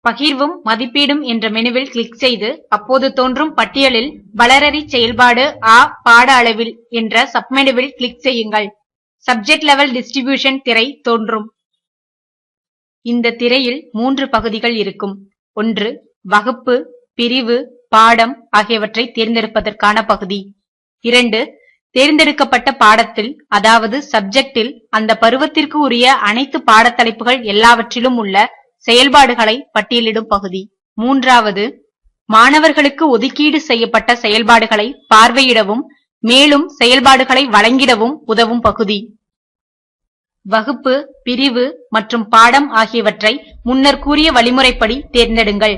பகிர்வும் மதிப்பீடும் என்ற மெனுவில் கிளிக் செய்து அப்போது தோன்றும் பட்டியலில் வளரறி செயல்பாடு ஆ பாட அளவில் என்ற சப்மெனுவில் கிளிக் செய்யுங்கள். சப்ஜெக்ட் லெவல் டிஸ்ட்ரிபியூஷன் திரை தோன்றும். இந்த திரையில் 3 பகுதிகள் இருக்கும். ஒன்று வகுப்பு, பிரிவு, பாடம் ஆகியவற்றை தேர்ந்தெடுப்பதற்கான பகுதி. 2 தேர்ந்தெடுக்கப்பட்ட பாடத்தில் அதாவது சப்ஜெக்டில் அந்த பருவத்திற்கு உரிய அனைத்து பாடத்தலைப்புகள் எல்லாவற்றிலும் உள்ள செயல்பாடுகளை பட்டியலிடும் பகுதி. 3வது மாணவர்களுக்கு ஒதுக்கீடு செய்யப்பட்ட செயல்பாடுகளை பார்வையிடவும் மேலும் செயல்பாடுகளை வழங்கிடவும் உதவும் பகுதி. வகுப்பு, பிரிவு மற்றும் பாடம் ஆகியவற்றை முன்னர் கூறிய வழிமுறைப்படி தேர்ந்தெடுங்கள்.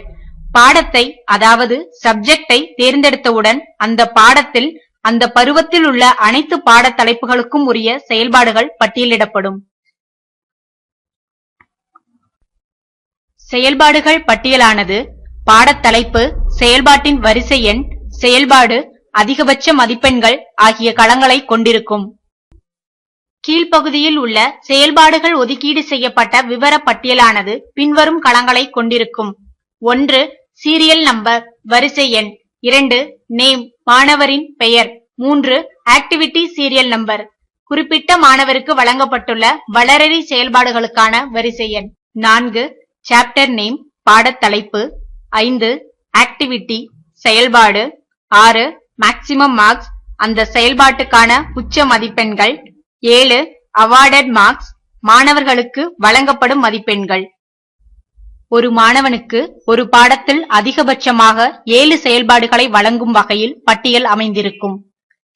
பாடத்தை அதாவது சப்ஜெக்டை தேர்ந்தெடுத்தவுடன் அந்த பாடத்தில் அந்த பருவத்தில் உள்ள அனைத்து பாடத்தலைப்புகளுக்கும் உரிய செயல்பாடுகள் பட்டியலிடப்படும். செயல்பாடுகள் பட்டியலானது பாடத்தலைப்பு, செயல்பாட்டின் வரிசை எண், செயல்பாடு, அதிகபட்ச மதிப்பெண்கள் ஆகிய களங்களை கொண்டிருக்கும். கீழ்ப்பகுதியில் உள்ள செயல்பாடுகள் ஒதுக்கீடு செய்யப்பட்ட விவர பட்டியலானது பின்வரும் களங்களை கொண்டிருக்கும். 1 சீரியல் நம்பர் வரிசை எண், 2 நேம் மாணவரின் பெயர், 3 ஆக்டிவிட்டி சீரியல் நம்பர் குறிப்பிட்ட மாணவருக்கு வழங்கப்பட்டுள்ள வளரறி செயல்பாடுகளுக்கான வரிசை எண், 4 சாப்டர் நேம் பாடத்தலைப்பு, 5 ஆக்டிவிட்டி செயல்பாடு, 6 மேக்ஸிமம் மார்க்ஸ் அந்த செயல்பாட்டுக்கான உச்ச மதிப்பெண்கள், 7 அவார்டட் மார்க்ஸ் மாணவர்களுக்கு வழங்கப்படும் மதிப்பெண்கள். ஒரு மாணவனுக்கு ஒரு பாடத்தில் அதிகபட்சமாக 7 செயல்பாடுகளை வழங்கும் வகையில் பட்டியல் அமைந்திருக்கும்.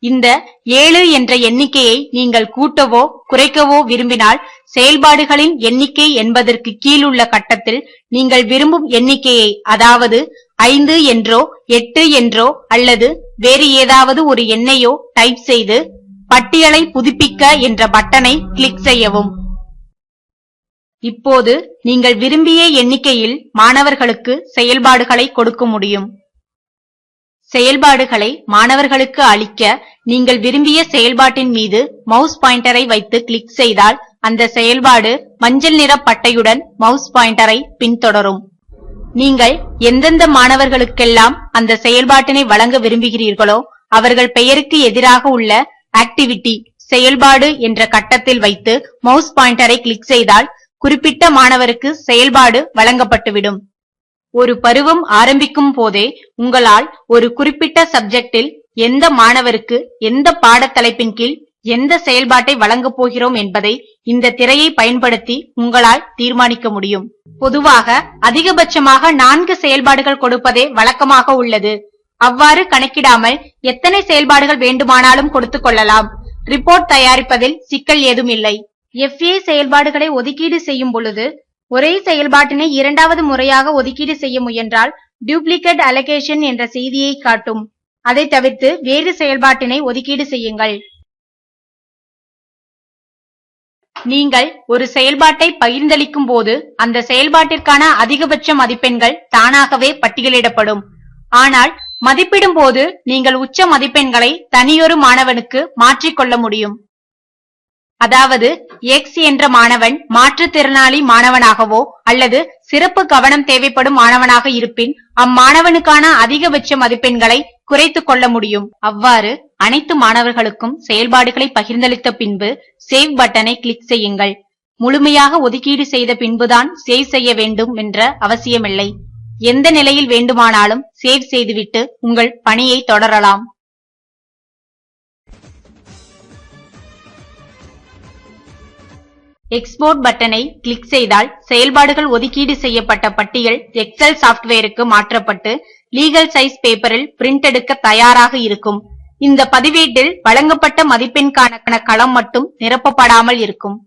இந்த 7 என்ற எண்ணிக்கையை நீங்கள் கூட்டவோ குறைக்கவோ விரும்பினால் செயல்பாடுகளின் எண்ணிக்கை என்பதற்கு கீழுள்ள கட்டத்தில் நீங்கள் விரும்பும் எண்ணிக்கையை அதாவது 5 என்றோ 8 என்றோ அல்லது வேறு ஏதாவது ஒரு எண்ணையோ டைப் செய்து பட்டியலை புதுப்பிக்க என்ற பட்டனை கிளிக் செய்யவும். இப்போது நீங்கள் விரும்பிய எண்ணிக்கையில் மாணவர்களுக்கு செயல்பாடுகளை கொடுக்க முடியும். செயல்பாடுகளை மாணவர்களுக்கு அளிக்க நீங்கள் விரும்பிய செயல்பாட்டின் மீது மவுஸ் பாயிண்டரை வைத்து கிளிக் செய்தால் அந்த செயல்பாடு மஞ்சள் நிற பட்டையுடன் மவுஸ் பாயிண்டரை பின்தொடரும். நீங்கள் எந்தெந்த மாணவர்களுக்கெல்லாம் அந்த செயல்பாட்டினை வழங்க விரும்புகிறீர்களோ அவர்கள் பெயருக்கு எதிராக உள்ள ஆக்டிவிட்டி செயல்பாடு என்ற கட்டத்தில் வைத்து மவுஸ் பாயிண்டரை கிளிக் செய்தால் குறிப்பிட்ட மாணவருக்கு செயல்பாடு வழங்கப்பட்டுவிடும். ஒரு பருவம் ஆரம்பிக்கும் போதே உங்களால் ஒரு குறிப்பிட்ட சப்ஜெக்டில் எந்த மாணவருக்கு எந்த பாடத்தலைப்பின் கீழ் எந்த செயல்பாட்டை வழங்கப் போகிறோம் என்பதை இந்த திரையை பயன்படுத்தி உங்களால் தீர்மானிக்க முடியும். பொதுவாக அதிகபட்சமாக 4 செயல்பாடுகள் கொடுப்பதே வழக்கமாக உள்ளது. அவ்வாறு கணக்கிடாமல் எத்தனை செயல்பாடுகள் வேண்டுமானாலும் கொடுத்துக் கொள்ளலாம். ரிப்போர்ட் தயாரிப்பதில் சிக்கல் ஏதும் இல்லை. FA செயல்பாடுகளை ஒதுக்கீடு செய்யும் பொழுது ஒரே செயல்பாட்டினை இரண்டாவது முறையாக ஒதுக்கீடு செய்ய முயன்றால் டூப்ளிகேட் அலோகேஷன் என்ற செய்தியை காட்டும். அதை தவிர்த்து வேறு செயல்பாட்டினை ஒதுக்கீடு செய்யுங்கள். நீங்கள் ஒரு செயல்பாட்டை பகிர்ந்தளிக்கும் போது அந்த செயல்பாட்டிற்கான அதிகபட்ச மதிப்பெண்கள் தானாகவே பட்டியலிடப்படும். ஆனால் மதிப்பிடும் போது நீங்கள் உச்ச மதிப்பெண்களை தனியொரு மாணவனுக்கு மாற்றிக்கொள்ள முடியும். அதாவது X என்ற மாணவன் மாற்றுத்திறனாளி மாணவனாகவோ அல்லது சிறப்பு கவனம் தேவைப்படும் மாணவனாக இருப்பின் அம்மாணவனுக்கான அதிகபட்ச மதிப்பெண்களை குறைத்துக் கொள்ள முடியும். அவ்வாறு அனைத்து மாணவர்களுக்கும் செயல்பாடுகளை பகிர்ந்தளித்த பின்பு சேவ் பட்டனை கிளிக் செய்யுங்கள். முழுமையாக ஒதுக்கீடு செய்த பின்புதான் சேவ் செய்ய வேண்டும் என்ற அவசியமில்லை. எந்த நிலையில் வேண்டுமானாலும் சேவ் செய்துவிட்டு உங்கள் பணியை தொடரலாம். எக்ஸ்போர்ட் பட்டனை கிளிக் செய்தால் செயல்பாடுகள் ஒதுக்கீடு செய்யப்பட்ட பட்டியல் எக்ஸல் சாப்ட்வேருக்கு மாற்றப்பட்டு லீகல் சைஸ் பேப்பரில் பிரிண்ட் எடுக்க தயாராக இருக்கும். இந்த பதிவேட்டில் வழங்கப்பட்ட மதிப்பெண்கான களம் மட்டும் நிரப்பப்படாமல் இருக்கும்.